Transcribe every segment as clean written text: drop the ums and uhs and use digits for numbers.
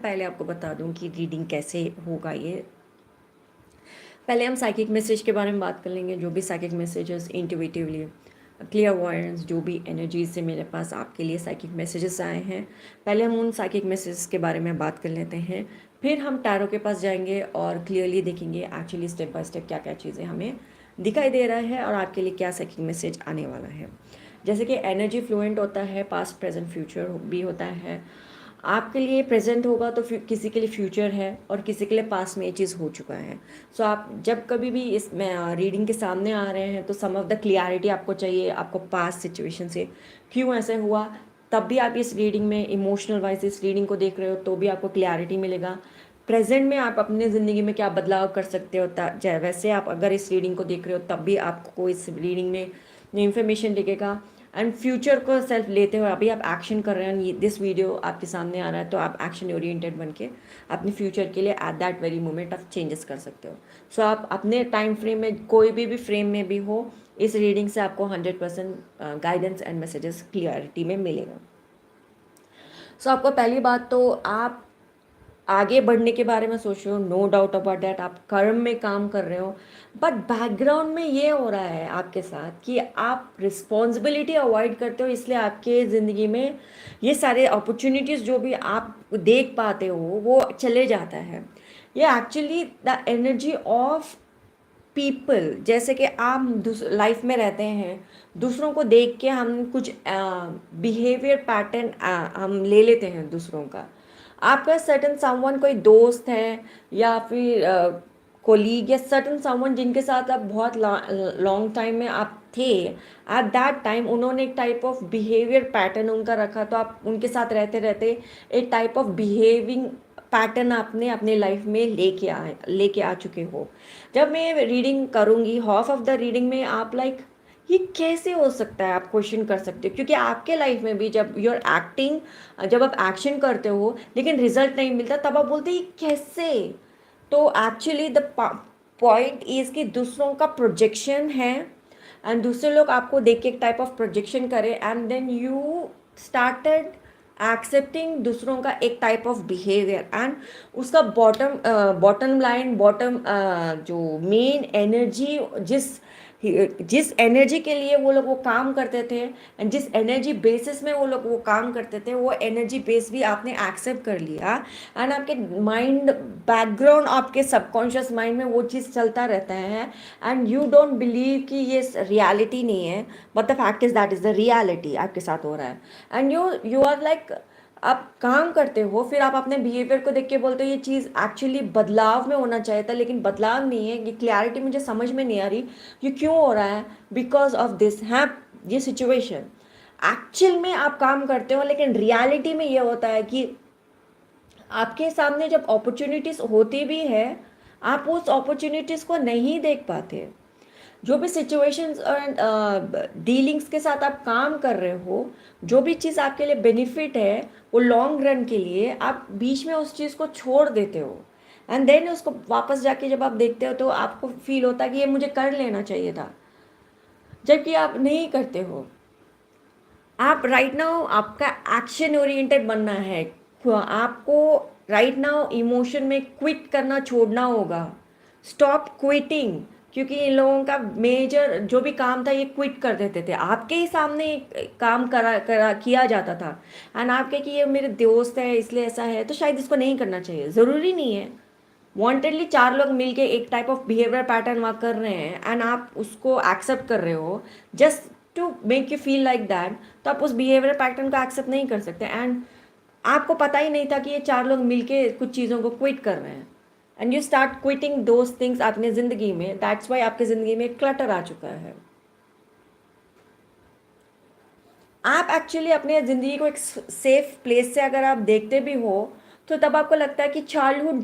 पहले आपको बता दूं कि रीडिंग कैसे होगा ये। पहले हम साइकिक मैसेज के बारे में बात कर लेंगे। जो भी psychic messages intuitively clear voyance, जो भी एनर्जी से मेरे पास आपके लिए साइकिक मैसेजेस आए हैं, पहले हम उन साइकिक मैसेजेस के बारे में बात कर लेते हैं। फिर हम टैरो के पास जाएंगे और क्लियरली देखेंगे एक्चुअली स्टेप बाय स्टेप क्या क्या चीज़ें हमें दिखाई दे रहा है और आपके लिए क्या साइकिक मैसेज आने वाला है। जैसे कि एनर्जी फ्लुएंट होता है, पास्ट प्रेजेंट फ्यूचर भी होता है। आपके लिए प्रेजेंट होगा तो किसी के लिए फ्यूचर है और किसी के लिए पास्ट में ये चीज़ हो चुका है। सो आप जब कभी भी इस रीडिंग के सामने आ रहे हैं तो सम ऑफ द क्लियरिटी आपको चाहिए, आपको पास्ट सिचुएशन से क्यों ऐसे हुआ, तब भी आप इस रीडिंग में इमोशनल वाइज इस रीडिंग को देख रहे हो तो भी आपको क्लियरिटी मिलेगा। प्रेजेंट में आप अपने ज़िंदगी में क्या बदलाव कर सकते हो, वैसे आप अगर इस रीडिंग को देख रहे हो तब भी आपको इस रीडिंग में इंफॉर्मेशन दिखेगा। एंड फ्यूचर को सेल्फ लेते हुए अभी आप एक्शन कर रहे हैं, दिस वीडियो आपके सामने आ रहा है तो आप एक्शन ओरिएंटेड बन के अपने फ्यूचर के लिए एट दैट वेरी मोमेंट आप चेंजेस कर सकते हो। सो आप अपने टाइम फ्रेम में कोई भी फ्रेम में भी हो, इस रीडिंग से आपको 100% गाइडेंस एंड मैसेजेस क्लियरिटी में मिलेगा। सो आपको पहली बात तो आप आगे बढ़ने के बारे में सोच रहे हो, नो डाउट अबाउट डैट, आप कर्म में काम कर रहे हो, बट बैकग्राउंड में ये हो रहा है आपके साथ कि आप रिस्पॉन्सिबिलिटी अवॉइड करते हो, इसलिए आपके ज़िंदगी में ये सारे अपॉर्चुनिटीज़ जो भी आप देख पाते हो वो चले जाता है। ये actually the energy of people, जैसे कि आप लाइफ में रहते हैं, दूसरों को देख के हम कुछ बिहेवियर पैटर्न हम ले लेते हैं दूसरों का। आपका सर्टन समवन कोई दोस्त है या फिर कोलीग या सर्टन समवन जिनके साथ आप बहुत लॉन्ग टाइम में आप थे, एट दैट टाइम उन्होंने एक टाइप ऑफ बिहेवियर पैटर्न उनका रखा तो आप उनके साथ रहते रहते एक टाइप ऑफ बिहेविंग पैटर्न आपने अपने लाइफ में लेके आ चुके हो। जब मैं रीडिंग करूँगी, हाफ ऑफ द रीडिंग में आप लाइक ये कैसे हो सकता है आप क्वेश्चन कर सकते हो, क्योंकि आपके लाइफ में भी जब यू आर एक्टिंग, जब आप एक्शन करते हो लेकिन रिजल्ट नहीं मिलता तब आप बोलते ये कैसे। तो एक्चुअली द पॉइंट इज कि दूसरों का प्रोजेक्शन है एंड दूसरे लोग आपको देख के एक टाइप ऑफ प्रोजेक्शन करे and then you started accepting दूसरों का एक टाइप ऑफ बिहेवियर एंड उसका बॉटम लाइन, जो मेन एनर्जी, जिस जिस एनर्जी के लिए वो लोग वो काम करते थे एंड जिस एनर्जी बेसिस में वो लोग वो काम करते थे, वो एनर्जी बेस भी आपने एक्सेप्ट कर लिया एंड आपके माइंड बैकग्राउंड, आपके सबकॉन्शियस माइंड में वो चीज़ चलता रहता है एंड यू डोंट बिलीव कि ये रियलिटी नहीं है, but the fact is that is the reality आपके साथ हो रहा है। एंड यू आर लाइक, आप काम करते हो फिर आप अपने बिहेवियर को देख के बोलते हो ये चीज़ एक्चुअली बदलाव में होना चाहिए था लेकिन बदलाव नहीं है, ये क्लैरिटी मुझे समझ में नहीं आ रही ये क्यों हो रहा है, बिकॉज ऑफ दिस है ये सिचुएशन। एक्चुअल में आप काम करते हो लेकिन रियलिटी में ये होता है कि आपके सामने जब अपॉर्चुनिटीज़ होती भी है आप उस अपॉर्चुनिटीज़ को नहीं देख पाते। जो भी सिचुएशंस और डीलिंग्स के साथ आप काम कर रहे हो, जो भी चीज़ आपके लिए बेनिफिट है वो लॉन्ग रन के लिए, आप बीच में उस चीज़ को छोड़ देते हो एंड देन उसको वापस जाके जब आप देखते हो तो आपको फील होता है कि ये मुझे कर लेना चाहिए था, जबकि आप नहीं करते हो। आप राइट नाउ आपका एक्शन ओरिएंटेड बनना है, आपको राइट नाउ इमोशन में क्विट करना छोड़ना होगा, स्टॉप क्विटिंग। क्योंकि इन लोगों का मेजर जो भी काम था ये क्विट कर देते थे, आपके ही सामने काम करा किया जाता था एंड आप कहे कि ये मेरे दोस्त है इसलिए ऐसा है तो शायद इसको नहीं करना चाहिए, ज़रूरी नहीं है। वांटेडली चार लोग मिलके एक टाइप ऑफ बिहेवियर पैटर्न वहाँ कर रहे हैं एंड आप उसको एक्सेप्ट कर रहे हो just to make you feel like that, तो आप उस बिहेवियर पैटर्न को एक्सेप्ट नहीं कर सकते एंड आपको पता ही नहीं था कि ये चार लोग मिलके कुछ चीज़ों को क्विट कर रहे हैं and you start quitting those things अपने ज़िंदगी में। दैट्स वाई आपकी ज़िंदगी में क्लटर आ चुका है। आप एक्चुअली अपने ज़िंदगी को एक सेफ प्लेस से अगर आप देखते भी हो तो तब आपको लगता है कि चाइल्डहुड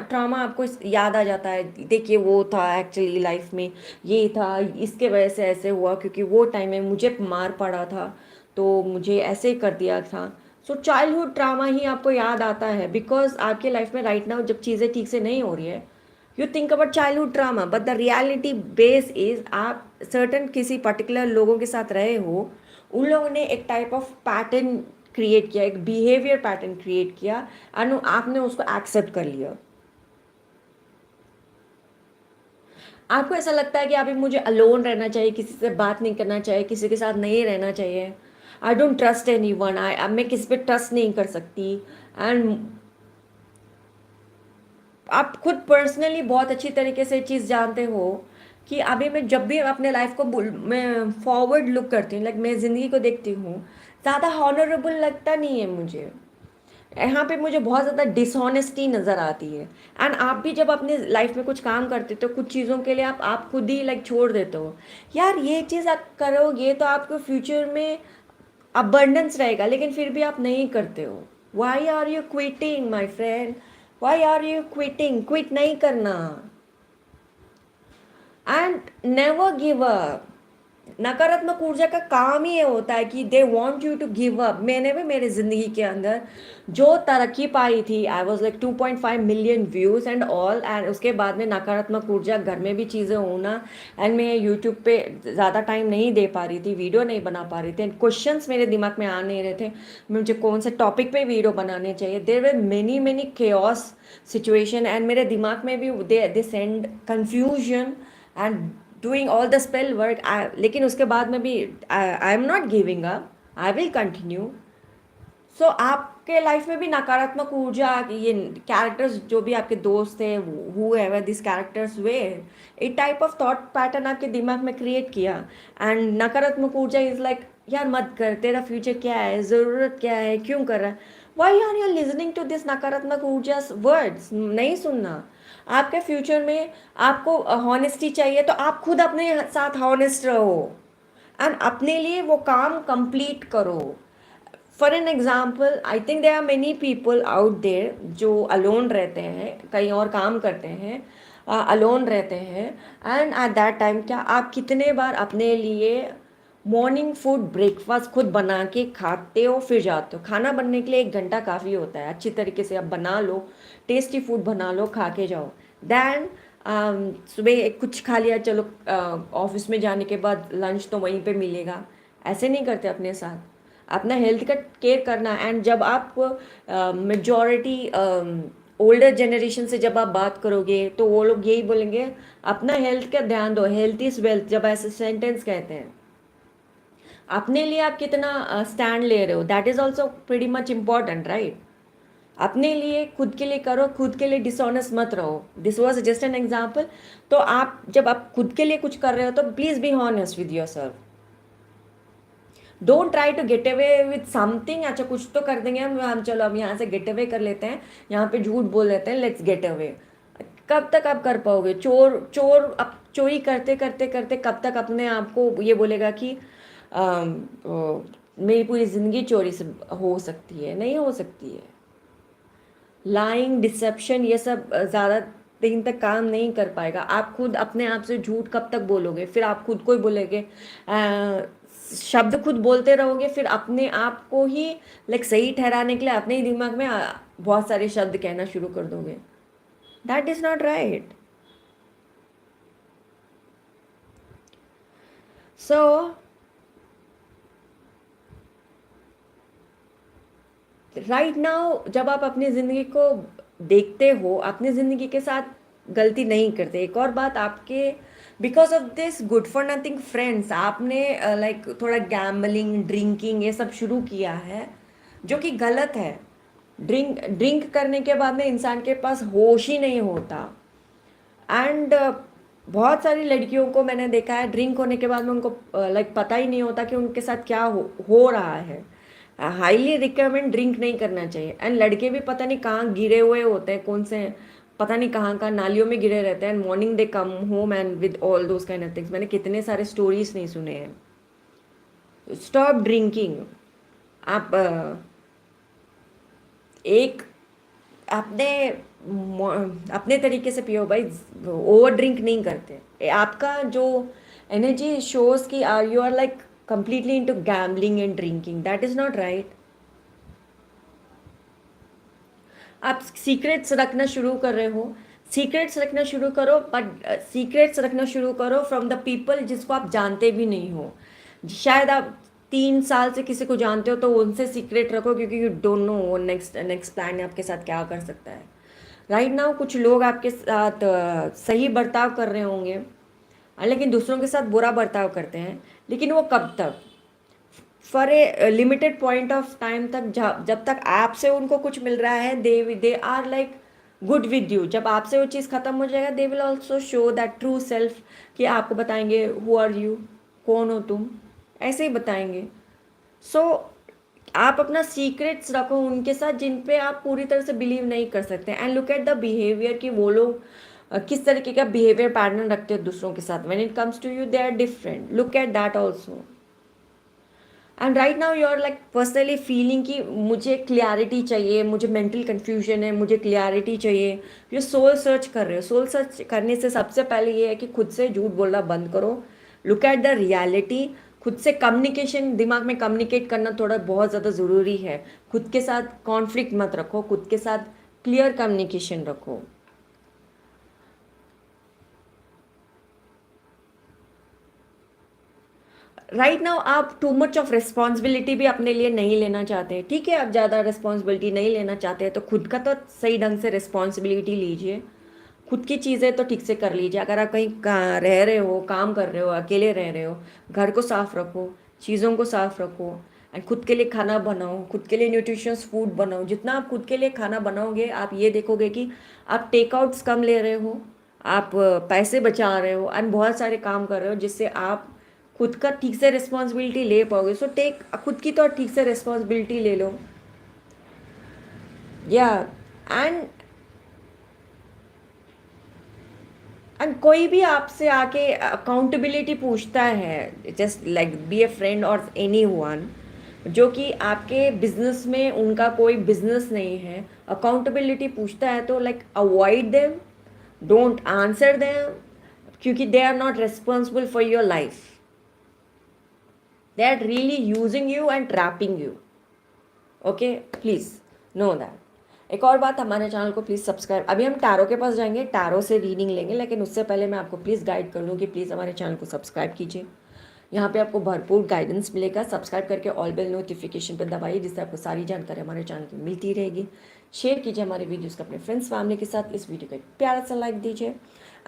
ट्रामा आपको याद आ जाता है, देखिए वो था एक्चुअली लाइफ में ये था, इसके वजह से ऐसे हुआ क्योंकि वो टाइम में मुझे मार पड़ा था तो मुझे ऐसे कर दिया था। सो चाइल्डहुड ट्रामा ही आपको याद आता है बिकॉज आपके लाइफ में राइट नाउ जब चीज़ें ठीक से नहीं हो रही है, you think about childhood trauma, but the reality base is आप सर्टन किसी पर्टिकुलर लोगों के साथ रहे हो, उन लोगों ने एक टाइप ऑफ पैटर्न क्रिएट किया, एक बिहेवियर पैटर्न क्रिएट किया, एंड आपने उसको एक्सेप्ट कर लिया। आपको ऐसा लगता है कि अभी मुझे अलोन रहना चाहिए, किसी से बात नहीं करना चाहिए, किसी के साथ नहीं रहना चाहिए, I don't trust any one, अब मैं किसी पे ट्रस्ट नहीं कर सकती। एंड आप खुद पर्सनली बहुत अच्छी तरीके से चीज़ जानते हो कि अभी मैं जब भी अपने लाइफ को मैं फॉरवर्ड लुक करती हूँ, लाइक मैं ज़िंदगी को देखती हूँ, ज़्यादा हॉनरेबल लगता नहीं है मुझे। यहाँ पे मुझे बहुत ज़्यादा डिसऑनेस्टी नज़र आती है। एंड आप भी जब अपने लाइफ में कुछ काम करते हो तो कुछ चीज़ों के लिए आप खुद ही लाइक छोड़ देते हो, यार ये चीज़ आप करोगे तो आपको फ्यूचर में अबंडेंस रहेगा, लेकिन फिर भी आप नहीं करते हो। Why are you quitting my friend, why are you quitting? Quit नहीं करना, एंड नेवर गिव अप। नकारात्मक ऊर्जा का काम ही ये होता है कि they want you to give up. मैंने भी मेरी ज़िंदगी के अंदर जो तरक्की पाई थी, I was like 2.5 million views and all, and उसके बाद में नकारात्मक ऊर्जा, घर में भी चीज़ें होना, एंड मैं यूट्यूब पे ज़्यादा टाइम नहीं दे पा रही थी, वीडियो नहीं बना पा रही थी, एंड क्वेश्चंस मेरे दिमाग में आ नहीं रहे थे मुझे कौन से टॉपिक पे वीडियो बनाने चाहिए। There were many many chaos situation, and मेरे दिमाग में भी they send confusion and doing all the spell work. लेकिन उसके बाद में भी I am not giving up, I will continue. So आपके लाइफ में भी नकारात्मक ऊर्जा, ये कैरेक्टर्स जो भी आपके दोस्त थे, हु एवर दिस कैरेक्टर्स वे, एक टाइप ऑफ थॉट पैटर्न आपके दिमाग में क्रिएट किया, एंड नकारात्मक ऊर्जा इज लाइक, यार मत कर, तेरा फ्यूचर क्या है, ज़रूरत क्या है, क्यों कर रहा है, why are you listening to this नकारात्मक ऊर्जा वर्ड्स? नहीं सुनना। आपके फ्यूचर में आपको हॉनेस्टी चाहिए तो आप खुद अपने साथ हॉनेस्ट रहो, एंड अपने लिए वो काम कंप्लीट करो। For an example, I think there are many people out there जो अलोन रहते हैं, कहीं और काम करते हैं, अलोन रहते हैं, एंड एट दैट टाइम क्या आप कितने बार अपने लिए मॉर्निंग फूड ब्रेकफास्ट खुद बना के खाते हो, फिर जाते हो? खाना बनने के लिए 1 घंटा काफ़ी होता है, अच्छी तरीके से आप बना लो, टेस्टी फूड बना लो, खा के जाओ। दैन सुबह कुछ खा लिया, चलो ऑफिस में जाने के बाद लंच तो वहीं पे मिलेगा। ऐसे नहीं करते अपने साथ। अपना हेल्थ का केयर करना। एंड जब आप मेजॉरिटी ओल्डर जनरेशन से जब आप बात करोगे तो वो लोग यही बोलेंगे, अपना हेल्थ का ध्यान दो, हेल्थ इज़ वेल्थ, जब ऐसे सेंटेंस कहते हैं। अपने लिए आप कितना स्टैंड ले रहे हो, that is also pretty much important, right? अपने लिए, खुद के लिए करो, खुद के लिए डिसऑनेस्ट मत रहो। This was just an example. तो आप जब आप खुद के लिए कुछ कर रहे हो तो please be honest with yourself. Don't try to get away with something. अच्छा कुछ तो कर देंगे हम चलो अब यहाँ से गेट अवे कर लेते हैं, यहाँ पे झूठ बोल लेते हैं, लेट्स गेट अवे। कब तक आप कर पाओगे? चोर चोर अब चोरी करते करते करते कब तक अपने आप को ये बोलेगा कि मेरी पूरी ज़िंदगी चोरी से हो सकती है? नहीं हो सकती है। लाइंग, डिसेप्शन, ये सब ज़्यादा दिन तक काम नहीं कर पाएगा। आप खुद अपने आप से झूठ कब तक बोलोगे? फिर आप खुद को ही बोलेंगे, शब्द खुद बोलते रहोगे, फिर अपने आप को ही लाइक सही ठहराने के लिए अपने ही दिमाग में बहुत सारे शब्द कहना शुरू कर दोगे। That is not right. So right now जब आप अपनी ज़िंदगी को देखते हो, अपनी ज़िंदगी के साथ गलती नहीं करते। एक और बात, आपके because of this good for nothing friends आपने लाइक थोड़ा गैम्बलिंग, ड्रिंकिंग ये सब शुरू किया है, जो कि गलत है। ड्रिंक करने के बाद में इंसान के पास होश ही नहीं होता। एंड बहुत सारी लड़कियों को मैंने देखा है, ड्रिंक होने के बाद में उनको लाइक पता ही नहीं होता कि उनके साथ क्या हो रहा है। हाईली रिकमेंड ड्रिंक नहीं करना चाहिए। एंड लड़के भी पता नहीं कहाँ गिरे हुए होते हैं, कौन से पता नहीं कहाँ कहाँ नालियों में गिरे रहते हैं, and morning they come home and with all those kind of things. मैंने कितने सारे स्टोरीज नहीं सुने हैं। Stop drinking. आप एक अपने अपने तरीके से पियो भाई, ओवर ड्रिंक नहीं करते। आपका जो एनर्जी शोज की you are like completely into gambling and drinking. That is not right. आप सीक्रेट्स रखना शुरू कर रहे हो, सीक्रेट्स रखना शुरू करो, बट सीक्रेट्स रखना शुरू करो फ्रॉम द पीपल जिसको आप जानते भी नहीं हो। शायद आप 3 साल से किसी को जानते हो तो उनसे सीक्रेट रखो, क्योंकि यू डोंट नो वो नेक्स्ट नेक्स्ट प्लान आपके साथ क्या कर सकता है। राइट नाउ कुछ लोग आपके साथ सही बर्ताव कर रहे होंगे, लेकिन दूसरों के साथ बुरा बर्ताव करते हैं, लेकिन वो कब तक, for a limited point of time तक, जब तक आपसे उनको कुछ मिल रहा है, they are like good with you. जब आपसे वो चीज़ ख़त्म हो जाएगा, they will also show that true self, कि आपको बताएंगे हु आर यू, कौन हो तुम, ऐसे ही बताएंगे। सो आप अपना सीक्रेट्स रखो उनके साथ जिन पे आप पूरी तरह से बिलीव नहीं कर सकते, and look at the behaviour कि वो लोग किस तरीके का बिहेवियर पैटर्न रखते हैं दूसरों के साथ। When it comes to you they are different, look at that also. And right now you are like personally feeling कि मुझे क्लियरिटी चाहिए, मुझे मेंटल कन्फ्यूजन है, मुझे क्लियरिटी चाहिए। ये सोल सर्च कर रहे हो। सोल सर्च करने से सबसे पहले ये है कि खुद से झूठ बोलना बंद करो, लुक एट द रियलिटी। खुद से कम्युनिकेशन, दिमाग में कम्युनिकेट करना थोड़ा बहुत ज़्यादा ज़रूरी है। खुद के साथ कॉन्फ्लिक्ट मत रखो, खुद के साथ क्लियर कम्युनिकेशन रखो। राइट नाउ आप टू मच ऑफ रिस्पॉन्सिबिलिटी भी अपने लिए नहीं लेना चाहते हैं, ठीक है। आप ज़्यादा रिस्पॉन्सिबिलिटी नहीं लेना चाहते हैं तो खुद का तो सही ढंग से रिस्पॉन्सिबिलिटी लीजिए। खुद की चीज़ें तो ठीक से कर लीजिए। अगर आप कहीं रह रहे हो, काम कर रहे हो, अकेले रह रहे हो, घर को साफ रखो, चीज़ों को साफ रखो, एंड खुद के लिए खाना बनाओ, खुद के लिए न्यूट्रिशियस फूड बनाओ। जितना आप खुद के लिए खाना बनाओगे, आप ये देखोगे कि आप टेक आउट्स कम ले रहे हो, आप पैसे बचा रहे हो, एंड बहुत सारे काम कर रहे हो जिससे आप खुद का ठीक से रिस्पॉन्सिबिलिटी ले पाओगे। सो टेक, खुद की तो ठीक से रिस्पॉन्सिबिलिटी ले लो। या एंड एंड कोई भी आपसे आके अकाउंटेबिलिटी पूछता है, just like be a friend और एनी वन, जो कि आपके बिजनेस में उनका कोई बिजनेस नहीं है, अकाउंटेबिलिटी पूछता है, तो like avoid them, don't answer them, क्योंकि they are not responsible for your life. They are really using you and trapping you. Okay, please know that. एक और बात, हमारे चैनल को प्लीज़ सब्सक्राइब। अभी हम टैरो के पास जाएंगे, टैरो से रीडिंग लेंगे, लेकिन उससे पहले मैं आपको प्लीज़ गाइड कर दूँ कि प्लीज़ हमारे चैनल को सब्सक्राइब कीजिए। यहाँ पे आपको भरपूर गाइडेंस मिलेगा। सब्सक्राइब करके ऑल बेल नोटिफिकेशन पर दबाइए, जिससे आपको सारी जानकारी हमारे चैनल की मिलती रहेगी। शेयर कीजिए हमारे वीडियोज़ को अपने फ्रेंड्स फैमिली के साथ। इस वीडियो को एक प्यारा सा लाइक दीजिए।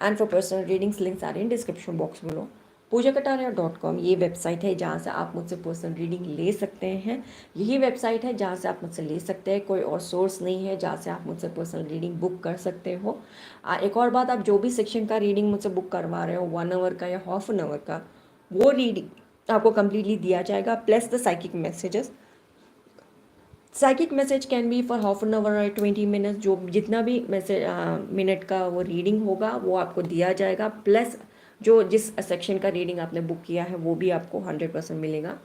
And for personal readings links आ रहे हैं डिस्क्रिप्शन बॉक्स में। पूजाकटारिया.com ये वेबसाइट है जहाँ से आप मुझसे पर्सनल रीडिंग ले सकते हैं। यही वेबसाइट है जहाँ से आप मुझसे ले सकते हैं। कोई और सोर्स नहीं है जहाँ से आप मुझसे पर्सनल रीडिंग बुक कर सकते हो। एक और बात, आप जो भी सेक्शन का रीडिंग मुझसे बुक करवा रहे हो, 1 आवर का या हाफ एन आवर का, वो रीडिंग आपको कम्प्लीटली दिया जाएगा, plus the psychic messages. Psychic message can be for half an hour और 20 मिनट्स, जो जितना भी मैसेज मिनट का वो रीडिंग होगा वो आपको दिया जाएगा, प्लस जो जिस सेक्शन का रीडिंग आपने बुक किया है वो भी आपको 100% मिलेगा।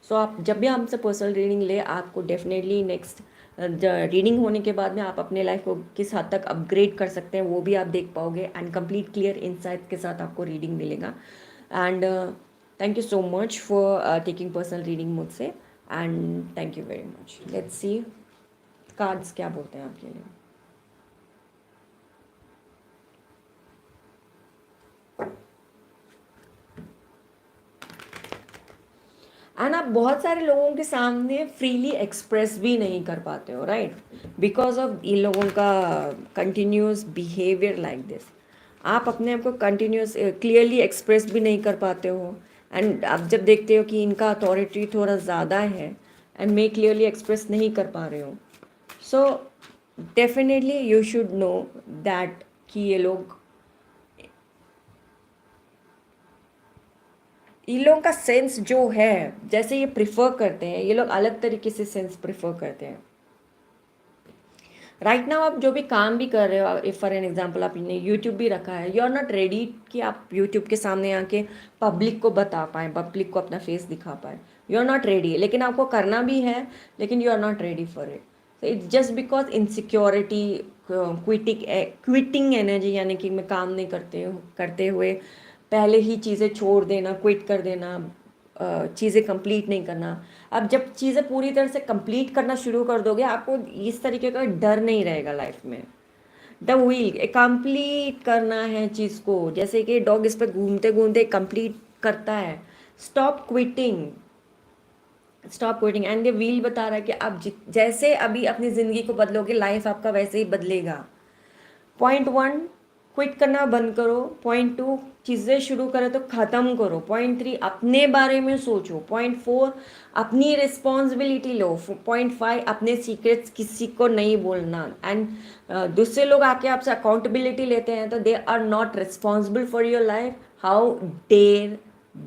सो आप जब भी हमसे पर्सनल रीडिंग ले, आपको डेफिनेटली नेक्स्ट रीडिंग होने के बाद में आप अपने लाइफ को किस हद तक अपग्रेड कर सकते हैं वो भी आप देख पाओगे, एंड कंप्लीट क्लियर इंसाइट के साथ आपको रीडिंग मिलेगा। And thank you so much for taking personal reading मुझसे, and thank you very much. Let's see cards क्या बोलते हैं आपके लिए। एंड आप बहुत सारे लोगों के सामने फ्रीली एक्सप्रेस भी नहीं कर पाते हो, राइट, बिकॉज ऑफ इन लोगों का कंटिन्यूस बिहेवियर लाइक दिस। आप अपने आप को कंटिन्यूस क्लियरली एक्सप्रेस भी नहीं कर पाते हो, एंड आप जब देखते हो कि इनका अथॉरिटी थोड़ा ज़्यादा है एंड मैं क्लियरली एक्सप्रेस नहीं कर पा रहे हो, so definitely you should know that कि ये लोग, इन लोगों का सेंस जो है, जैसे ये प्रिफर करते हैं, ये लोग अलग तरीके से सेंस प्रिफर करते हैं। राइट नाउ आप जो भी काम भी कर रहे हो, इफ फॉर एन एग्जांपल आपने यूट्यूब भी रखा है, यू आर नॉट रेडी कि आप यूट्यूब के सामने आके पब्लिक को बता पाएँ, पब्लिक को अपना फेस दिखा पाएँ। यू आर नॉट रेडी, लेकिन आपको करना भी है, लेकिन you are not ready for it. So it's just because insecurity, quitting energy, यानी कि मैं काम नहीं करते हुए पहले ही चीज़ें छोड़ देना, क्विट कर देना, चीज़ें कंप्लीट नहीं करना। अब जब चीज़ें पूरी तरह से कंप्लीट करना शुरू कर दोगे, आपको इस तरीके का डर नहीं रहेगा लाइफ में। द व्हील कंप्लीट करना है चीज़ को, जैसे कि डॉग इस पर घूमते घूमते कंप्लीट करता है। Stop quitting, stop quitting. And ये व्हील बता रहा है कि आप जैसे अभी अपनी ज़िंदगी को बदलोगे, लाइफ आपका वैसे ही बदलेगा। पॉइंट 1, क्विट करना बंद करो। पॉइंट 2, चीज़ें शुरू करो तो ख़त्म करो। पॉइंट 3, अपने बारे में सोचो। पॉइंट 4, अपनी रिस्पॉन्सिबिलिटी लो। पॉइंट 5, अपने सीक्रेट्स किसी को नहीं बोलना। एंड दूसरे लोग आके आपसे अकाउंटेबिलिटी लेते हैं तो they are not responsible for your life. How dare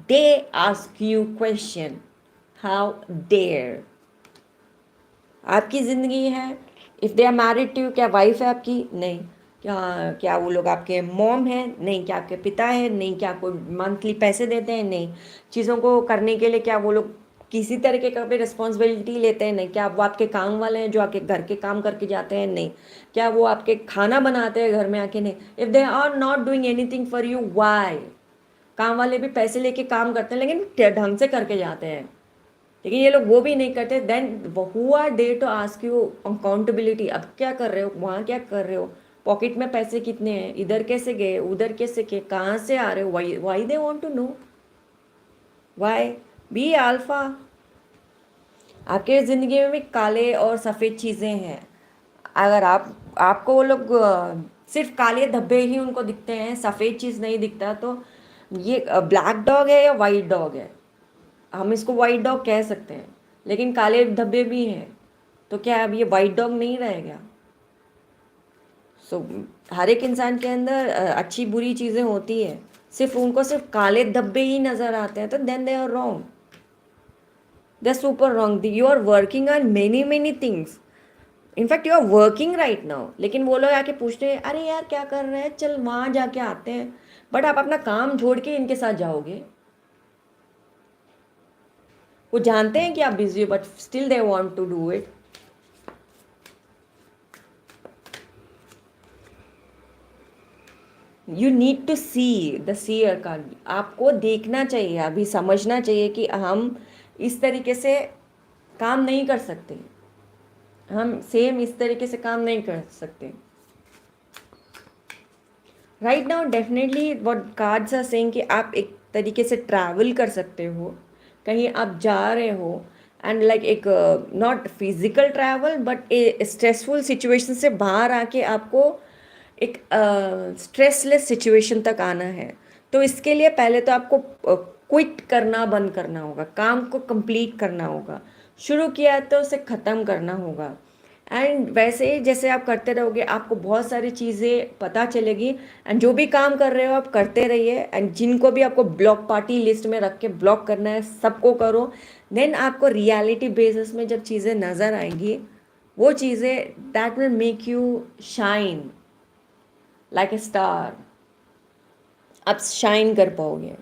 they ask you question, how dare. आपकी ज़िंदगी है। If they are married to you, क्या वाइफ है आपकी? नहीं। क्या क्या वो लोग आपके मॉम हैं? नहीं। क्या आपके पिता है? नहीं। क्या कोई मंथली पैसे देते हैं? नहीं। चीज़ों को करने के लिए क्या वो लोग किसी तरीके का भी रिस्पॉन्सिबिलिटी लेते हैं? नहीं। क्या वो आपके काम वाले हैं जो आके घर के काम करके जाते हैं? नहीं। क्या वो आपके खाना बनाते हैं घर में आके? नहीं। If they are not doing anything for you, why? काम वाले भी पैसे लेके काम करते हैं लेकिन ढंग से करके जाते हैं, लेकिन ये लोग वो भी नहीं करते। Then who are they to ask you accountability. अब क्या कर रहे हो, वहाँ क्या कर रहे हो, पॉकेट में पैसे कितने हैं, इधर कैसे गए, उधर कैसे गए, कहाँ से आ रहे हो? Why they want to know. Why? Be alpha. आपके ज़िंदगी में भी काले और सफ़ेद चीज़ें हैं। अगर आपको वो लोग सिर्फ काले धब्बे ही उनको दिखते हैं, सफ़ेद चीज़ नहीं दिखता, तो ये ब्लैक डॉग है या वाइट डॉग है? हम इसको वाइट डॉग कह सकते हैं, लेकिन काले धब्बे भी हैं, तो क्या अब ये वाइट डॉग नहीं रहेगा? सो हर एक इंसान के अंदर अच्छी बुरी चीज़ें होती है, सिर्फ उनको सिर्फ काले धब्बे ही नज़र आते हैं, तो then they are wrong, they are super wrong. You are working on many many things, in fact you are working right now, लेकिन वो लोग आके पूछते हैं अरे यार क्या कर रहे हैं, चल वहाँ जाके आते हैं, बट आप अपना काम छोड़ के इनके साथ जाओगे। वो जानते हैं कि आप बिजी हो, but still they want to do it. You need to see the seer card. आपको देखना चाहिए, अभी समझना चाहिए कि हम इस तरीके से काम नहीं कर सकते, हम सेम इस तरीके से काम नहीं कर सकते। Right now definitely what cards are saying कि आप एक तरीके से ट्रैवल कर सकते हो, कहीं आप जा रहे हो, एंड लाइक एक not physical travel but A stressful situation से बाहर आके आपको एक स्ट्रेसलेस सिचुएशन तक आना है। तो इसके लिए पहले तो आपको क्विट करना बंद करना होगा, काम को कंप्लीट करना होगा, शुरू किया है तो उसे ख़त्म करना होगा। एंड वैसे ही जैसे आप करते रहोगे आपको बहुत सारी चीज़ें पता चलेगी, एंड जो भी काम कर रहे हो आप करते रहिए, एंड जिनको भी आपको ब्लॉक पार्टी लिस्ट में रख के ब्लॉक करना है सबको करो। देन आपको रियलिटी बेसिस में जब चीज़ें नज़र आएंगी, वो चीज़ें that will make you shine like a star. आप शाइन कर पाओगे।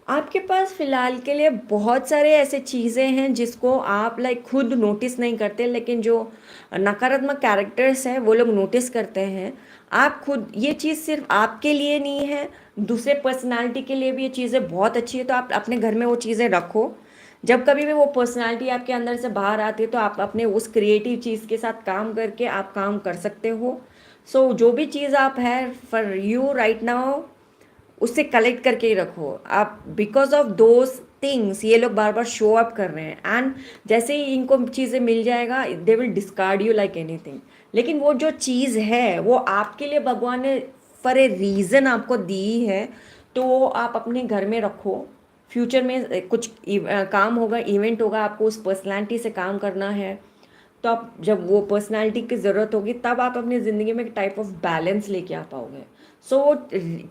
आपके पास फ़िलहाल के लिए बहुत सारे ऐसे चीज़ें हैं जिसको आप लाइक खुद नोटिस नहीं करते, लेकिन जो नकारात्मक कैरेक्टर्स हैं वो लोग नोटिस करते हैं। आप खुद ये चीज़ सिर्फ आपके लिए नहीं है, दूसरे पर्सनालिटी के लिए भी ये चीज़ें बहुत अच्छी है, तो आप अपने घर में वो चीज़ें रखो। जब कभी भी वो पर्सनालिटी आपके अंदर से बाहर आती है तो आप अपने उस क्रिएटिव चीज़ के साथ काम करके आप काम कर सकते हो। सो जो भी चीज़ आप है फॉर यू राइट नाउ, उससे कलेक्ट करके ही रखो आप, बिकॉज ऑफ दोज थिंग्स ये लोग बार बार शो अप कर रहे हैं, एंड जैसे ही इनको चीज़ें मिल जाएगा they will discard you like anything. लेकिन वो जो चीज़ है वो आपके लिए भगवान ने फॉर ए रीज़न आपको दी है, तो वो आप अपने घर में रखो। फ्यूचर में कुछ काम होगा, इवेंट होगा, आपको उस पर्सनैलिटी से काम करना है, तो आप जब वो पर्सनालिटी की ज़रूरत होगी तब आप अपनी ज़िंदगी में एक टाइप ऑफ बैलेंस लेके आ पाओगे। सो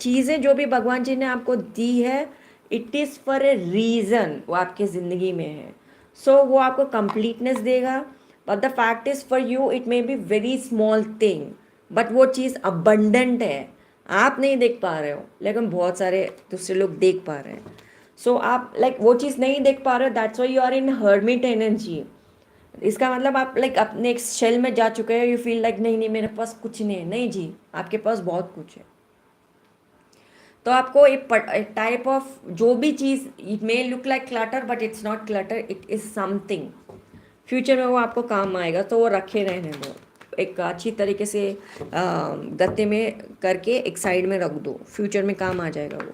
चीज़ें जो भी भगवान जी ने आपको दी है, it is for a reason, वो आपके ज़िंदगी में है। सो वो आपको कंप्लीटनेस देगा, but the fact is for you it may be very small thing, but वो चीज़ अबंडेंट है। आप नहीं देख पा रहे हो लेकिन बहुत सारे दूसरे लोग देख पा रहे हैं। सो आप लाइक वो चीज़ नहीं देख पा रहे हो, that's why you are in hermit energy. इसका मतलब आप लाइक अपने एक शेल में जा चुके हैं, यू फील लाइक नहीं नहीं मेरे पास कुछ नहीं है। नहीं जी, आपके पास बहुत कुछ है। तो आपको एक टाइप ऑफ जो भी चीज़, it may look like clutter but it's not clutter, it is something. Future में वो आपको काम आएगा, तो वो रखे रहने दो। एक अच्छी तरीके से गत्ते में करके एक साइड में रख दो, फ्यूचर में काम आ जाएगा वो।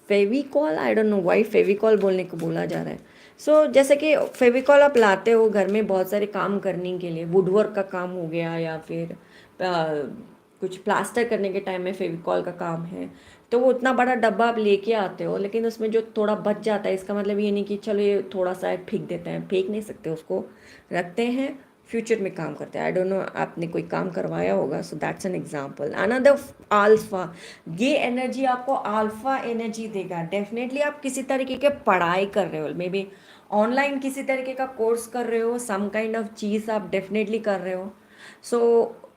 Fevicol, I don't know why Fevicol बोलने को बोला जा रहा है। जैसे कि फेविकॉल आप लाते हो घर में बहुत सारे काम करने के लिए, वुडवर्क का काम हो गया, या फिर कुछ प्लास्टर करने के टाइम में फेविकॉल का काम है, तो वो उतना बड़ा डब्बा आप लेके आते हो, लेकिन उसमें जो थोड़ा बच जाता है, इसका मतलब ये नहीं कि चलो ये थोड़ा सा फेंक देते हैं, फेंक नहीं सकते उसको, रखते हैं, फ्यूचर में काम करते हैं। आई डोंट नो आपने कोई काम करवाया होगा, so that's an example. Another alpha, ये एनर्जी आपको अल्फा एनर्जी देगा। डेफिनेटली आप किसी तरीके के पढ़ाई कर रहे हो, मे बी ऑनलाइन किसी तरीके का कोर्स कर रहे हो, सम काइंड ऑफ चीज़ आप डेफिनेटली कर रहे हो।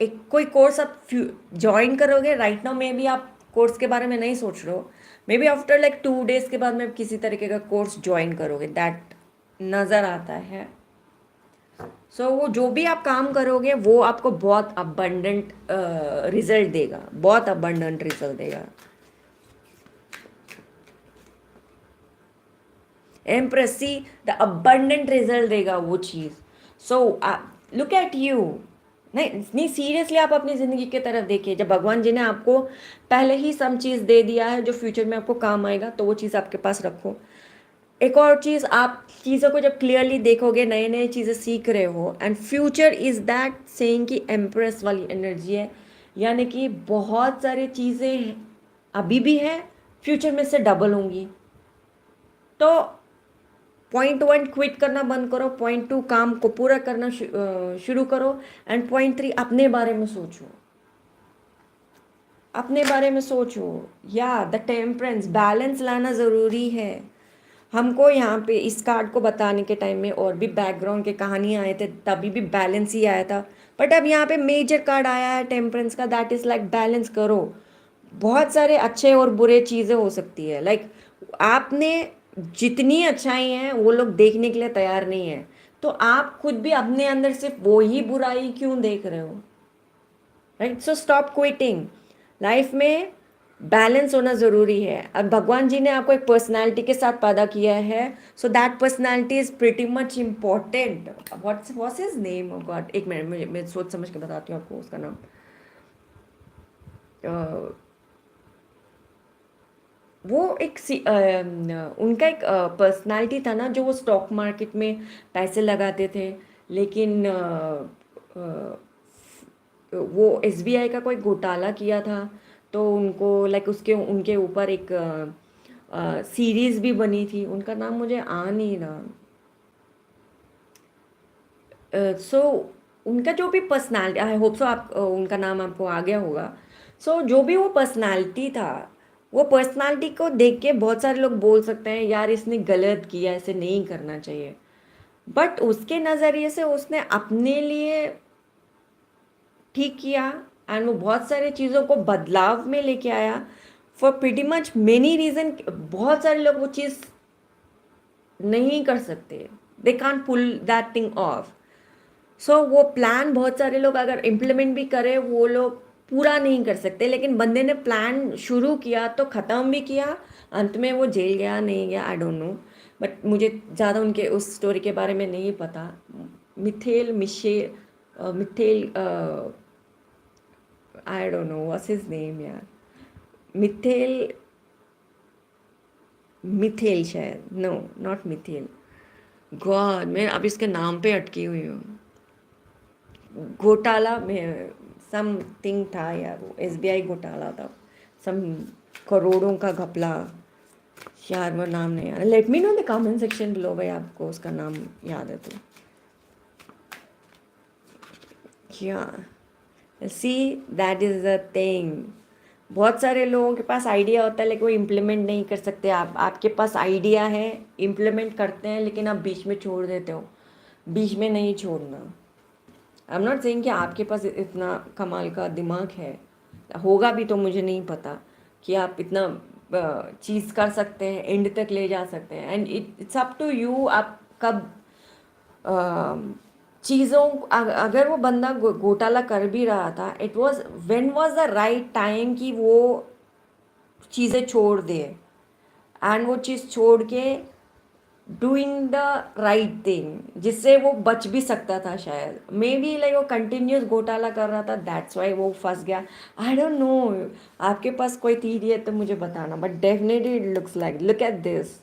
एक कोई कोर्स आप ज्वाइन करोगे राइट नाउ, मे बी आप कोर्स के बारे में नहीं सोच रहे हो, may be after like 2 days के बाद में किसी तरीके का कोर्स ज्वाइन करोगे, दैट नज़र आता है। वो जो भी आप काम करोगे वो आपको बहुत अबंडेंट रिजल्ट देगा, बहुत अबंडेंट रिजल्ट देगा। Empress, see the abundant result देगा वो चीज़। Look at you. नहीं सीरियसली आप अपनी ज़िंदगी की तरफ देखिए। जब भगवान जी ने आपको पहले ही सम चीज़ दे दिया है जो फ्यूचर में आपको काम आएगा, तो वो चीज़ आपके पास रखो। एक और चीज़, आप चीज़ों को जब क्लियरली देखोगे, नए नए चीज़ें सीख रहे हो, and future is that saying कि एम्प्रेस वाली एनर्जी है, यानी कि बहुत सारी चीज़ें अभी भी है, फ्यूचर में से डबल होंगी। तो पॉइंट 1 क्विट करना बंद करो, पॉइंट 2 काम को पूरा करना शुरू करो, एंड पॉइंट 3 अपने बारे में सोचो, अपने बारे में सोचो। या द टेम्परेंस, बैलेंस लाना ज़रूरी है। हमको यहाँ पे इस कार्ड को बताने के टाइम में और भी बैकग्राउंड के कहानियाँ आए थे, तभी भी बैलेंस ही आया था, बट अब यहाँ पे मेजर कार्ड आया है टेम्परेंस का, दैट इज़ लाइक बैलेंस करो। बहुत सारे अच्छे और बुरे चीज़ें हो सकती है, लाइक आपने जितनी अच्छाई हैं वो लोग देखने के लिए तैयार नहीं है, तो आप खुद भी अपने अंदर सिर्फ वो ही बुराई क्यों देख रहे हो, राइट? Stop quitting. लाइफ में बैलेंस होना ज़रूरी है। अब भगवान जी ने आपको एक पर्सनालिटी के साथ पैदा किया है, so that personality is pretty much important. What's his name? Of God, एक मिनट, मुझे मैं सोच समझ के बताती हूँ आपको उसका नाम। वो एक उनका एक पर्सनालिटी था ना, जो वो स्टॉक मार्केट में पैसे लगाते थे, लेकिन वो एसबीआई का कोई घोटाला किया था, तो उनको लाइक उसके उनके ऊपर एक सीरीज भी बनी थी, उनका नाम मुझे आ नहीं रहा। उनका जो भी पर्सनालिटी, आई होप सो आप उनका नाम आपको आ गया होगा। जो भी वो पर्सनालिटी था, वो पर्सनालिटी को देख के बहुत सारे लोग बोल सकते हैं यार इसने गलत किया, ऐसे नहीं करना चाहिए, बट उसके नज़रिए से उसने अपने लिए ठीक किया, एंड वो बहुत सारी चीज़ों को बदलाव में लेके आया for pretty much many reason. बहुत सारे लोग वो चीज़ नहीं कर सकते, they can't pull that thing off. वो प्लान बहुत सारे लोग अगर इम्प्लीमेंट भी करें, वो लोग पूरा नहीं कर सकते, लेकिन बंदे ने प्लान शुरू किया तो ख़त्म भी किया, अंत में वो जेल गया नहीं गया, आई डोंट नो, बट मुझे ज़्यादा उनके उस स्टोरी के बारे में नहीं पता। Methyl, I don't know what's his name यार, मिथेल, मिथेल शायद, नो नॉट मिथेल, गॉड मैं अब इसके नाम पे अटकी हुई हूँ। घोटाला में समथिंग था यार, वो एसबीआई घोटाला था, सम करोड़ों का घपला, यार वो नाम नहीं यार, let me know the comment section below भाई, आपको उसका नाम याद है तो। क्या, see that is the thing. बहुत सारे लोगों के पास आइडिया होता है, लेकिन वो इम्प्लीमेंट नहीं कर सकते। आपके पास आइडिया है, इम्प्लीमेंट करते हैं, लेकिन आप बीच में छोड़ देते हो, बीच में नहीं छोड़ना। आई एम नॉट सेइंग कि आपके पास इतना कमाल का दिमाग है, होगा भी तो मुझे नहीं पता कि आप इतना चीज़ कर सकते हैं, एंड तक ले जा सकते हैं। And it's up to you, आप कब चीज़ों, अगर वो बंदा घोटाला कर भी रहा था, it was when was the right time कि वो चीज़ें छोड़ दे, एंड वो चीज़ छोड़ के डूइंग द राइट थिंग, जिससे वो बच भी सकता था शायद। मे बी लाइक वो कंटिन्यूस घोटाला कर रहा था, दैट्स वाई वो फंस गया। आई डोंट नो, आपके पास कोई थीरी है तो मुझे बताना, but definitely it looks like, look at this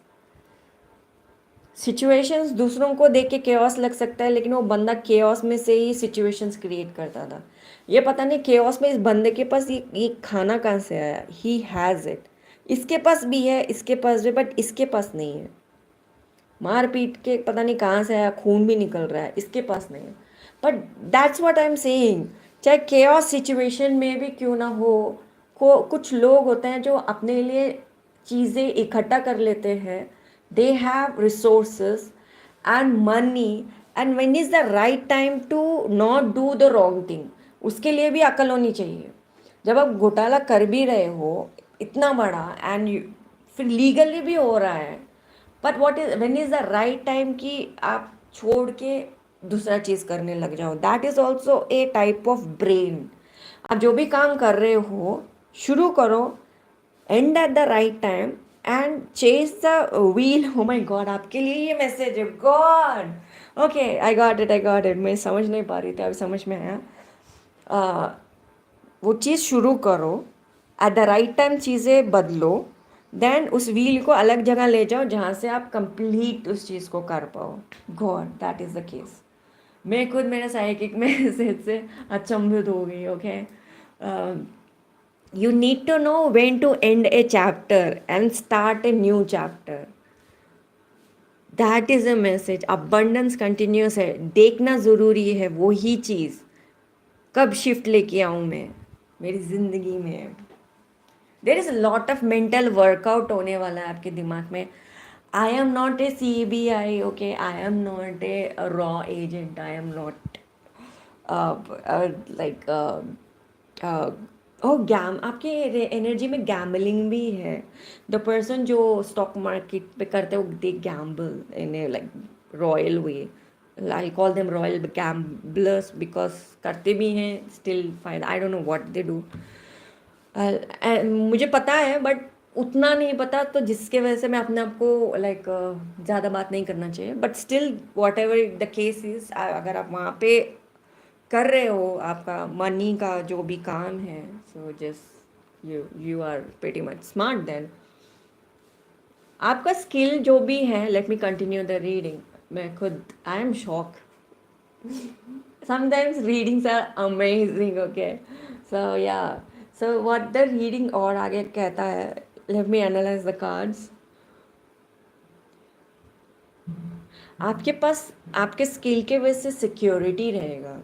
situations. दूसरों को देख के केओस लग सकता है, लेकिन वो बंदा केओस में से ही सिचुएशंस क्रिएट करता था। ये पता नहीं केओस में इस बंदे के पास ये खाना कहाँ से आया। ही हैज़ इट, इसके पास भी है, इसके पास भी, बट इसके पास नहीं है। मार पीट के पता नहीं कहाँ से आया, खून भी निकल रहा है, इसके पास नहीं है। But that's what I am saying, चाहे केओस सिचुएशन में भी क्यों ना हो, कुछ लोग होते हैं जो अपने लिए चीज़ें इकट्ठा कर लेते हैं। They have resources and money, and when is the right time to not do the wrong thing, उसके लिए भी अकल होनी चाहिए। जब आप घोटाला कर भी रहे हो इतना बड़ा, एंड फिर लीगली भी हो रहा है, but what is when is the right time कि आप छोड़ के दूसरा चीज़ करने लग जाओ, that is also a type of brain. आप जो भी काम कर रहे हो शुरू करो, and at the right time, and chase the wheel. हो माई गॉड, आपके लिए ये मैसेज है, God. Okay, I got it. मैं समझ नहीं पा रही थी, अभी समझ में आया। वो चीज़ शुरू करो, एट द राइट टाइम चीज़ें बदलो, देन उस व्हील को अलग जगह ले जाओ जहाँ से आप कंप्लीट उस चीज़ को कर पाओ। God, that is the case. मैं खुद मेरे साइकिक मैसेज से अचंभित हो गई। Okay, you need to know when to end a chapter and start a new chapter, that is a message. Abundance continues है, देखना ज़रूरी है वही चीज़ कब शिफ्ट लेके आऊँ मैं मेरी ज़िंदगी में। There is a lot of mental workout होने वाला है आपके दिमाग में। I am not a CBI, okay, I am not a raw agent, I am not like ओ गैम, आपके एनर्जी में गैम्बलिंग भी है। द पर्सन जो स्टॉक मार्केट पे करते हैं वो they gamble in a like royal way. I call them royal gamblers because करते भी हैं स्टिल फायदा। I don't know what they do. मुझे पता है बट उतना नहीं पता, तो जिसके वजह से मैं अपने आप को लाइक ज़्यादा बात नहीं करना चाहिए। But still what ever the case is, अगर आप वहाँ पे कर रहे हो आपका मनी का जो भी काम है, so just you are pretty much smart then. आपका स्किल जो भी है, let me continue the reading. मैं खुद I am shock, sometimes readings are amazing. Okay, so yeah, so what the reading और आगे कहता है, let me analyze the cards. आपके पास आपके स्किल के वजह से सिक्योरिटी रहेगा,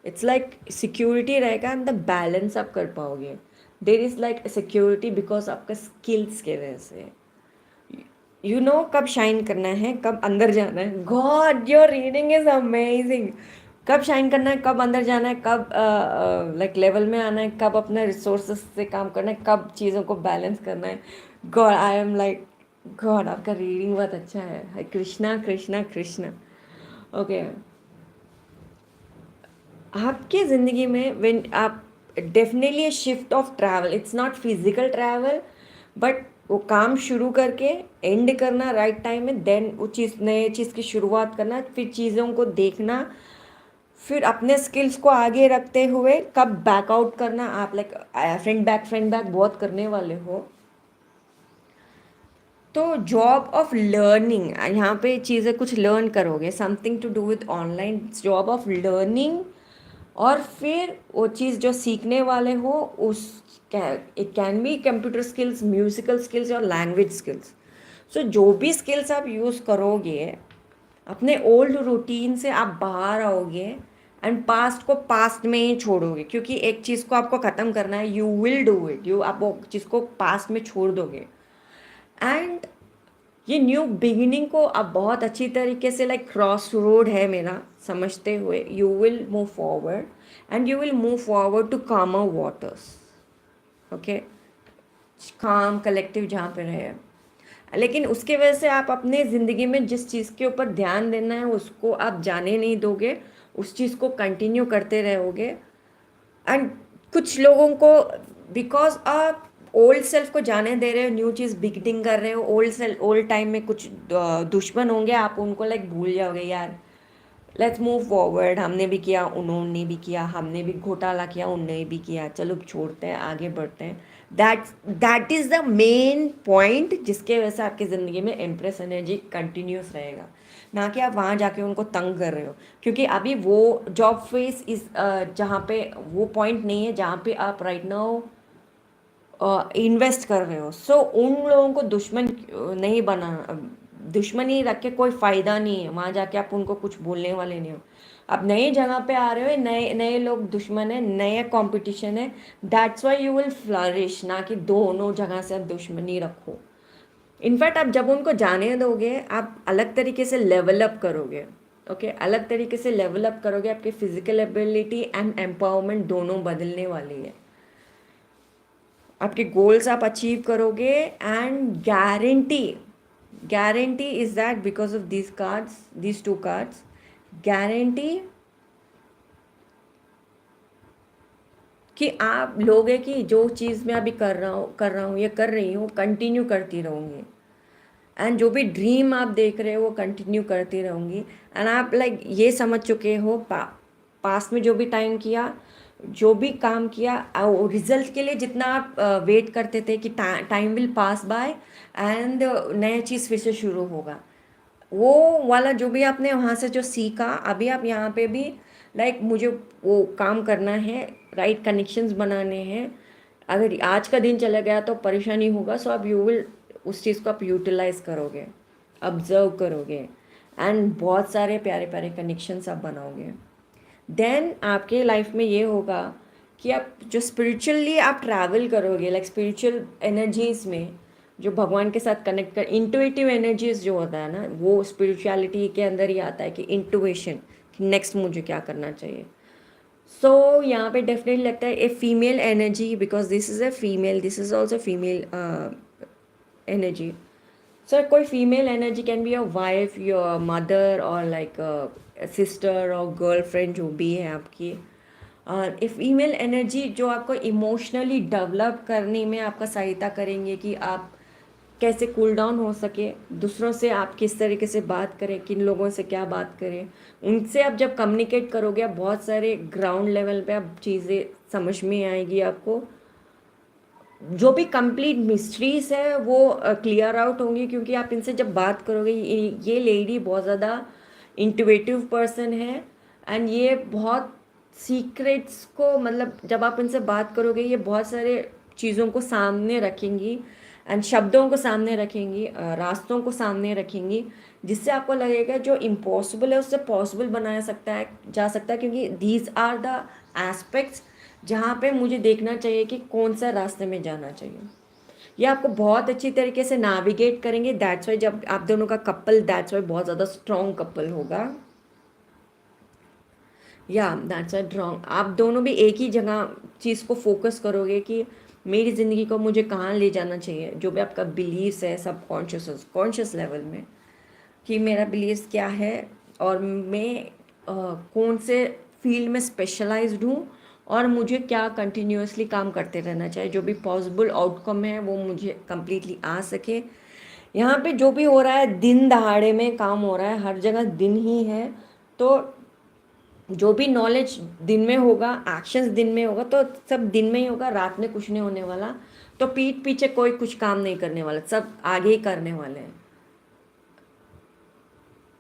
इट्स लाइक सिक्योरिटी रहेगा एंड द बैलेंस आप कर पाओगे। There is like security because आपका स्किल्स के वजह से यू नो कब शाइन करना है, कब अंदर जाना है। God, your reading is amazing. कब शाइन करना है, कब अंदर जाना है, कब लाइक लेवल में आना है, कब अपने रिसोर्सेस से काम करना है, कब चीज़ों को बैलेंस करना है। God, I am like God, आपका रीडिंग बहुत अच्छा है। कृष्णा कृष्णा कृष्णा। ओके, आपके ज़िंदगी में व्हेन आप definitely A shift of travel, it's not physical travel, but वो काम शुरू करके एंड करना राइट टाइम में, देन वो चीज़ नए चीज़ की शुरुआत करना, फिर चीज़ों को देखना, फिर अपने स्किल्स को आगे रखते हुए कब बैकआउट करना। आप लाइक फ्रेंड बैक बहुत करने वाले हो। तो जॉब ऑफ लर्निंग, यहाँ पे चीज़ें कुछ लर्न करोगे, something to do with online, job of learning. और फिर वो चीज़ जो सीखने वाले हो उस it can be computer skills, musical skills और लैंग्वेज स्किल्स। सो जो भी स्किल्स आप यूज़ करोगे, अपने ओल्ड रूटीन से आप बाहर आओगे एंड पास्ट को पास्ट में ही छोड़ोगे, क्योंकि एक चीज़ को आपको ख़त्म करना है। यू विल डू इट, आप वो चीज़ को पास्ट में छोड़ दोगे, एंड ये न्यू बिगिनिंग को आप बहुत अच्छी तरीके से लाइक क्रॉस रोड है मेरा समझते हुए, you will move forward and you will move forward to calmer waters. Okay, काम कलेक्टिव जहाँ पे रहे। लेकिन उसके वजह से आप अपने ज़िंदगी में जिस चीज़ के ऊपर ध्यान देना है उसको आप जाने नहीं दोगे, उस चीज़ को कंटिन्यू करते रहोगे। एंड कुछ लोगों को बिकॉज आप ओल्ड सेल्फ को जाने दे रहे हो, न्यू चीज़ बिगिनिंग कर रहे हो, ओल्ड सेल्फ ओल्ड टाइम में कुछ दुश्मन होंगे, आप उनको लाइक भूल जाओगे यार, लेट्स मूव फॉरवर्ड, हमने भी किया उन्होंने भी किया, हमने भी घोटाला किया उन्होंने भी किया, चलो छोड़ते हैं आगे बढ़ते हैं। That is the main point जिसके वजह से आपकी ज़िंदगी में एम्प्रेस एनर्जी कंटिन्यूस रहेगा, ना कि आप वहाँ जाके उनको तंग कर रहे हो। क्योंकि अभी वो जॉब फेस इस जहाँ पे वो पॉइंट नहीं है जहाँ पे आप राइट नाउ इन्वेस्ट कर रहे हो। सो उन लोगों को दुश्मन नहीं बना, दुश्मनी रख के कोई फ़ायदा नहीं है, वहाँ जाके आप उनको कुछ बोलने वाले नहीं हो। आप नई जगह पे आ रहे हो, नए नए लोग दुश्मन है, नए कंपटीशन है, that's why you will flourish, ना कि दोनों जगह से आप दुश्मनी रखो। इनफैक्ट आप जब उनको जाने दोगे आप अलग तरीके से लेवल अप करोगे। ओके अलग तरीके से लेवल अप करोगे, आपकी फिजिकल एबिलिटी एंड एम्पावरमेंट दोनों बदलने वाली है, आपके गोल्स आप अचीव करोगे। And guarantee is that because of these cards, these two cards, guarantee कि आप लोगे कि जो चीज़ मैं अभी कर रहा हूँ या कर रही हूँ कंटिन्यू करती रहूँगी। एंड जो भी ड्रीम आप देख रहे हो वो कंटिन्यू करती रहूँगी। एंड आप लाइक ये समझ चुके हो पास्ट में जो भी टाइम किया, जो भी काम किया, रिजल्ट के लिए जितना आप वेट करते थे कि time will pass by and नया चीज़ फिर से शुरू होगा, वो वाला जो भी आपने वहाँ से जो सीखा अभी आप यहाँ पे भी लाइक मुझे वो काम करना है, राइट कनेक्शंस बनाने हैं। अगर आज का दिन चला गया तो परेशानी होगा, सो आप यू विल उस चीज़ को आप यूटिलाइज करोगे, ऑब्जर्व करोगे एंड बहुत सारे प्यारे प्यारे कनेक्शंस आप बनाओगे। देन आपके लाइफ में ये होगा कि आप जो स्पिरिचुअली आप ट्रैवल करोगे, लाइक स्पिरिचुअल एनर्जीज़ में जो भगवान के साथ कनेक्ट कर, इंटुइटिव एनर्जीज जो होता है ना, वो स्पिरिचुअलिटी के अंदर ही आता है कि इंटुइशन, कि नेक्स्ट मुझे क्या करना चाहिए। सो यहाँ पे डेफिनेटली लगता है a female energy, because this is a female, this is also female energy. So कोई female energy can be your wife, your mother और लाइक सिस्टर और गर्लफ्रेंड जो भी है आपकी। और ए फीमेल एनर्जी जो आपको इमोशनली डेवलप करने में आपका सहायता करेंगे कि आप कैसे कूल डाउन हो सके, दूसरों से आप किस तरीके से बात करें, किन लोगों से क्या बात करें, उनसे आप जब कम्युनिकेट करोगे आप बहुत सारे ग्राउंड लेवल पे आप चीज़ें समझ में आएगी आपको। जो भी कंप्लीट मिस्ट्रीज है वो क्लियर आउट होंगी, क्योंकि आप इनसे जब बात करोगे, ये लेडी बहुत ज़्यादा इंट्यूटिव पर्सन है एंड ये बहुत सीक्रेट्स को, मतलब जब आप इनसे बात करोगे ये बहुत सारे चीज़ों को सामने रखेंगी एंड शब्दों को सामने रखेंगी, रास्तों को सामने रखेंगी, जिससे आपको लगेगा जो इम्पॉसिबल है उससे पॉसिबल बनाया जा सकता है, क्योंकि दीज आर द एस्पेक्ट्स जहाँ पे मुझे देखना चाहिए कि कौन सा रास्ते में जाना चाहिए। ये आपको बहुत अच्छी तरीके से नाविगेट करेंगे। दैट्स वाई जब आप दोनों का कपल, दैट्स वाई बहुत ज़्यादा स्ट्रॉन्ग कपल होगा। या दैट्स वाई स्ट्रॉन्ग, आप दोनों भी एक ही जगह चीज़ को फोकस करोगे कि मेरी ज़िंदगी को मुझे कहाँ ले जाना चाहिए। जो भी आपका बिलीव्स है सब कॉन्शियस लेवल में, कि मेरा बिलीव्स क्या है और मैं कौन से फील्ड में स्पेशलाइज्ड हूँ और मुझे क्या कंटिन्यूअसली काम करते रहना चाहिए, जो भी पॉसिबल आउटकम है वो मुझे कंप्लीटली आ सके। यहाँ पे जो भी हो रहा है दिन दहाड़े में काम हो रहा है, हर जगह दिन ही है, तो जो भी नॉलेज दिन में होगा, एक्शंस दिन में होगा, तो सब दिन में ही होगा, रात में कुछ नहीं होने वाला। तो पीठ पीछे कोई कुछ काम नहीं करने वाला, सब आगे ही करने वाले हैं।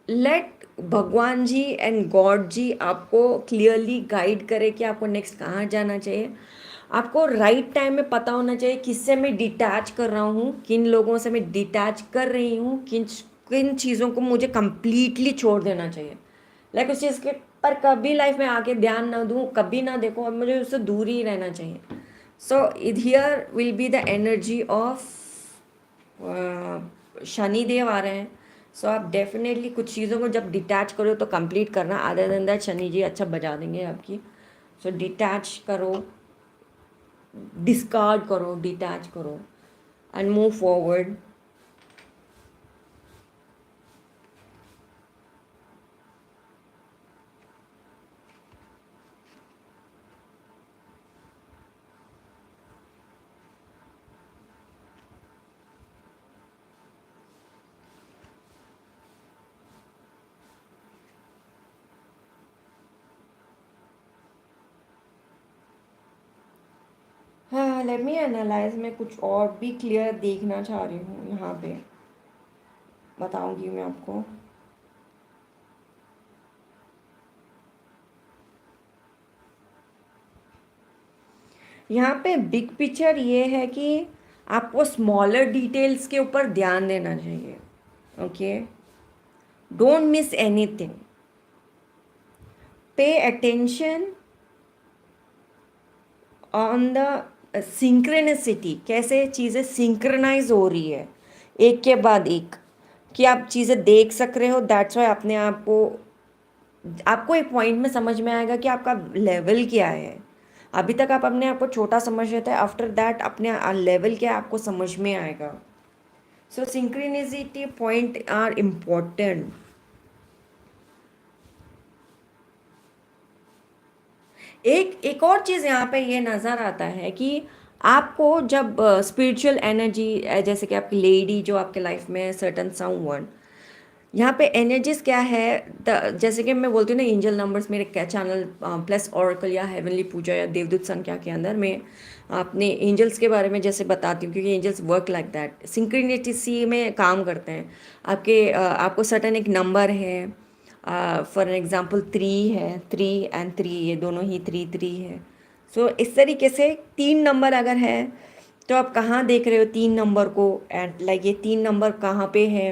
लेट भगवान जी एंड गॉड जी आपको क्लियरली गाइड करे कि आपको नेक्स्ट कहाँ जाना चाहिए। आपको राइट टाइम में पता होना चाहिए किससे मैं डिटैच कर रहा हूँ, किन लोगों से मैं डिटैच कर रही हूँ, किन किन चीज़ों को मुझे कंप्लीटली छोड़ देना चाहिए। लाइक उस चीज़ के पर कभी लाइफ में आके ध्यान ना दूँ, कभी ना देखो, और मुझे उससे दूर ही रहना चाहिए। So here will be the energy of Shanidev आ रहे हैं। सो आप डेफिनेटली कुछ चीज़ों को जब डिटैच करो तो कंप्लीट करना, अदर देन दैट शनि जी अच्छा बजा देंगे आपकी। सो डिटैच करो, डिस्कार्ड करो, डिटैच करो, and move forward. हाँ, लेट मी एनालाइज। मैं कुछ और भी क्लियर देखना चाह रही हूँ यहाँ पे, बताऊँगी मैं आपको। यहाँ पे बिग पिक्चर ये है कि आपको स्मॉलर डिटेल्स के ऊपर ध्यान देना चाहिए। Okay, don't miss anything, pay attention on the synchronicity, कैसे चीज़ें सिंक्रोनाइज हो रही है एक के बाद एक, कि आप चीज़ें देख सक रहे हो। दैट्स वाई अपने आप को, आपको एक पॉइंट में समझ में आएगा कि आपका लेवल क्या है। अभी तक आप अपने आप को छोटा समझ रहे थे, आफ्टर दैट अपने लेवल क्या है आपको समझ में आएगा। सो सिंक्रोनिसिटी पॉइंट आर इम्पोर्टेंट। एक और चीज़ यहाँ पे ये नज़र आता है कि आपको जब स्पिरिचुअल एनर्जी, जैसे कि आपकी लेडी जो आपके लाइफ में है, सर्टन समवन, यहाँ पे एनर्जीज क्या है, जैसे कि मैं बोलती हूँ ना, एंजल नंबर्स मेरे क्या चैनल प्लस ऑरेकल या हेवनली पूजा या देवदूत संख्या के अंदर में अपने एंजल्स के बारे में जैसे बताती हूँ, क्योंकि angels work like that, synchronicity में काम करते हैं। आपको सर्टन एक नंबर है, फॉर एग्जांपल 3 है, 3 और 3, ये दोनों ही 3 है। सो इस तरीके से 3 नंबर अगर है तो आप कहाँ देख रहे हो 3 नंबर को, एंड लाइक ये 3 नंबर कहाँ पे है।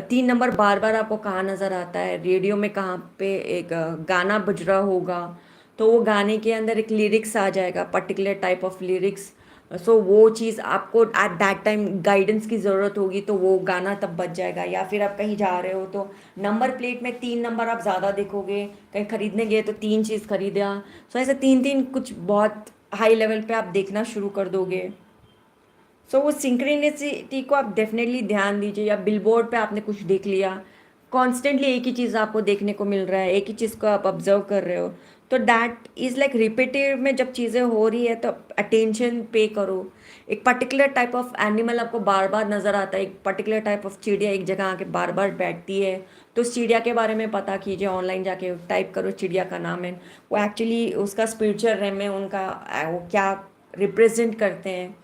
3 नंबर बार बार आपको कहाँ नज़र आता है, रेडियो में कहाँ पे एक गाना बज रहा होगा, तो वो गाने के अंदर एक लिरिक्स आ जाएगा, पर्टिकुलर टाइप ऑफ लिरिक्स। सो वो चीज़ आपको एट दैट टाइम गाइडेंस की ज़रूरत होगी, तो वो गाना तब बज जाएगा। या फिर आप कहीं जा रहे हो तो नंबर प्लेट में 3 नंबर आप ज़्यादा देखोगे, कहीं खरीदने गए तो 3 चीज़ खरीदा। सो ऐसे 3 3 कुछ बहुत हाई लेवल पे आप देखना शुरू कर दोगे। सो वो सिंक्रोनिसिटी को आप डेफिनेटली ध्यान दीजिए। या बिलबोर्ड पे आपने कुछ देख लिया, कॉन्स्टेंटली एक ही चीज़ आपको देखने को मिल रहा है, एक ही चीज़ को आप ऑब्जर्व कर रहे हो, तो दैट इज़ लाइक रिपीटेड में जब चीज़ें हो रही है तो अटेंशन पे करो। एक पर्टिकुलर टाइप ऑफ एनिमल आपको बार बार नज़र आता है, एक पर्टिकुलर टाइप ऑफ चिड़िया एक जगह आके बार बार बैठती है, तो उस चिड़िया के बारे में पता कीजिए, ऑनलाइन जाके टाइप करो चिड़िया का नाम है, वो एक्चुअली उसका स्पिरिचुअल रेम में उनका वो क्या रिप्रेजेंट करते हैं।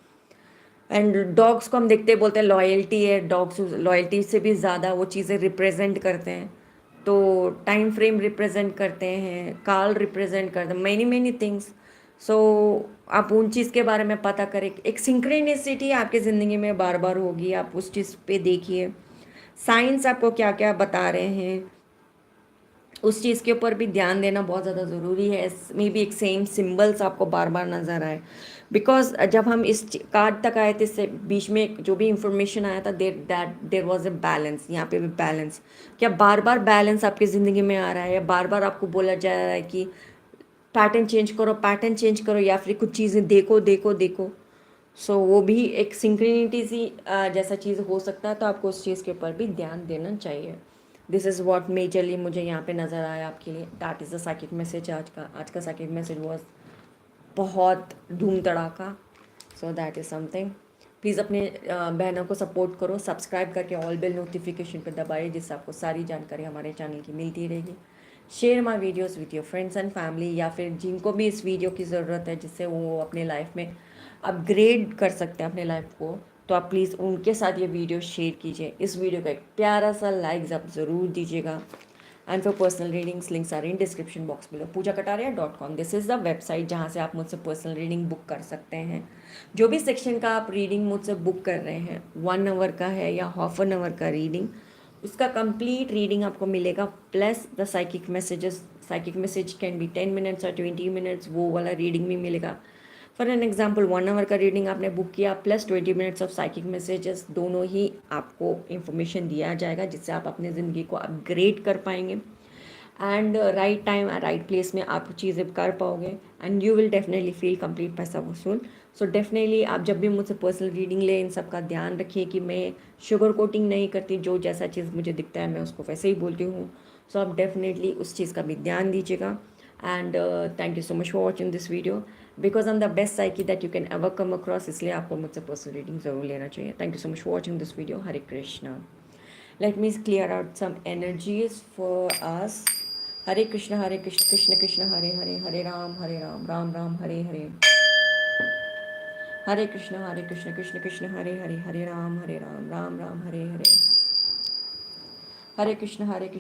एंड डॉग्स को हम देखते बोलते हैं लॉयल्टी है, डॉग्स लॉयल्टी से भी ज़्यादा वो चीज़ें रिप्रेजेंट करते हैं। तो टाइम फ्रेम रिप्रेजेंट करते हैं, काल रिप्रेजेंट करते हैं, मैनी मैनी थिंग्स। सो आप उन चीज़ के बारे में पता करें, एक सिंक्रोनिसिटी आपकी ज़िंदगी में बार बार होगी, आप उस चीज़ पे देखिए साइंस आपको क्या क्या बता रहे हैं, उस चीज़ के ऊपर भी ध्यान देना बहुत ज़्यादा ज़रूरी है। मे बी एक सेम सिम्बल्स आपको बार बार नज़र आए, बिकॉज जब हम इस कार्ड तक आए थे, इससे बीच में जो भी इंफॉर्मेशन आया था, देर वॉज ए बैलेंस। यहाँ पे भी बैलेंस, क्या बार बार बैलेंस आपकी ज़िंदगी में आ रहा है, या बार बार आपको बोला जा रहा है कि पैटर्न चेंज करो, पैटर्न चेंज करो, या फिर कुछ चीज़ें देखो देखो देखो। सो वो भी एक सिंक्रोनिटी सी जैसा चीज़ हो सकता है, तो आपको उस चीज़ के ऊपर भी ध्यान देना चाहिए। दिस इज़ वॉट मेजरली मुझे यहाँ पे नज़र आया आपके लिए। That is the psychic message. आज का साइकिक मैसेज वॉज बहुत धूम तड़ाका। So that is something. Please अपने बहनों को सपोर्ट करो, सब्सक्राइब करके ऑल बेल नोटिफिकेशन पर दबाइए, जिससे आपको सारी जानकारी हमारे चैनल की मिलती रहेगी। Share my videos with your friends and family, या फिर जिनको भी इस वीडियो की ज़रूरत है जिससे वो अपने लाइफ में अपग्रेड कर सकते हैं अपने लाइफ को, तो आप प्लीज़ उनके साथ ये वीडियो शेयर कीजिए। इस वीडियो का एक प्यारा सा लाइक आप ज़रूर दीजिएगा। And for personal readings links are in description box below. पूजाकटारिया.com, दिस इज़ द वेबसाइट जहाँ से आप मुझसे पर्सनल रीडिंग बुक कर सकते हैं। जो भी सेक्शन का आप रीडिंग मुझसे बुक कर रहे हैं, 1 आवर का है या ½ एन आवर का रीडिंग, उसका कंप्लीट रीडिंग आपको मिलेगा, plus the psychic messages. Psychic message can be 10 minutes और 20 मिनट्स, वो वाला रीडिंग भी मिलेगा। फॉर एन एग्जाम्पल 1 आवर का रीडिंग आपने बुक किया, plus 20 minutes of psychic messages, दोनों ही आपको इन्फॉर्मेशन दिया जाएगा, जिससे आप अपनी ज़िंदगी को अपग्रेड कर पाएंगे। And right time right place में आप चीज़ें कर पाओगे and you will definitely feel complete पैसा वसूल। सो डेफिनेटली आप जब भी मुझसे पर्सनल रीडिंग लें इन सब का ध्यान रखिए कि मैं शुगर कोटिंग नहीं करती, जो जैसा चीज़ मुझे दिखता है मैं उसको वैसे ही बोलती हूँ। सो आप डेफिनेटली उस चीज़ का भी ध्यान दीजिएगा। And thank you so much for watching this video because I am the best psyche that you can ever come across, इसलिए आपको मुझसे पर्सनल रीडिंग ज़रूर लेना चाहिए। Thank you so much for watching this video. Hare Krishna. Let me clear out some energies for us. Hare Krishna, Krishna Krishna, Hare Hare, Hare Ram, Ram Ram, Hare Hare. Hare Krishna, Krishna Krishna, Hare Hare, Hare Ram, Ram Ram, Hare Hare. Hare Krishna, Krishna.